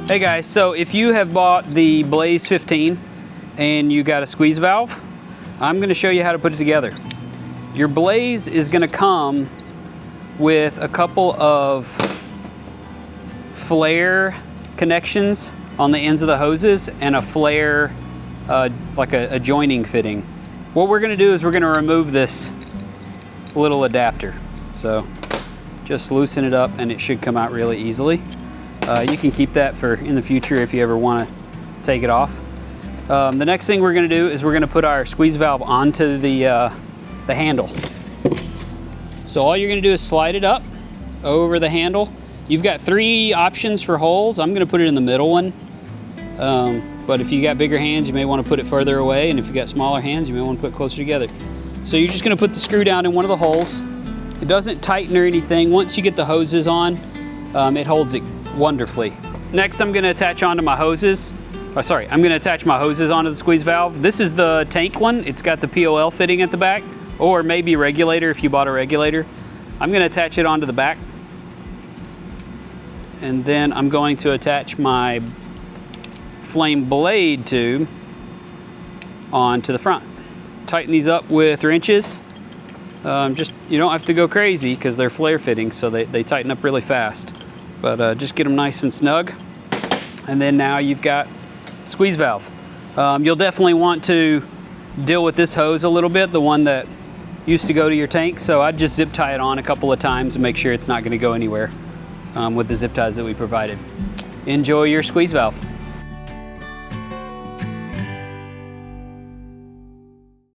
Hey guys, so if you have bought the Blaze 15 and you got a squeeze valve, I'm going to show you how to put it together. Your Blaze is going to come with a couple of flare connections on the ends of the hoses and a flare, like a joining fitting. What we're going to do is we're going to remove this little adapter. So just loosen it up and it should come out really easily. You can keep that for in the future if you ever want to take it off. The next thing we're going to do is we're going to put our squeeze valve onto the handle. So all you're going to do is slide it up over the handle. You've got 3 options for holes. I'm going to put it in the middle one. But if you got bigger hands, you may want to put it further away, and if you got smaller hands, you may want to put it closer together. So you're just going to put the screw down in one of the holes. It doesn't tighten or anything. Once you get the hoses on, it holds it wonderfully. Next, I'm going to attach onto my hoses. I'm going to attach my hoses onto the squeeze valve. This is the tank one. It's got the POL fitting at the back, or maybe regulator if you bought a regulator. I'm going to attach it onto the back, and then I'm going to attach my flame blade tube onto the front. Tighten these up with wrenches. You don't have to go crazy because they're flare fittings, so they tighten up really fast. But just get them nice and snug. And then now you've got squeeze valve. You'll definitely want to deal with this hose a little bit, the one that used to go to your tank. So I'd just zip tie it on a couple of times and make sure it's not going to go anywhere with the zip ties that we provided. Enjoy your squeeze valve.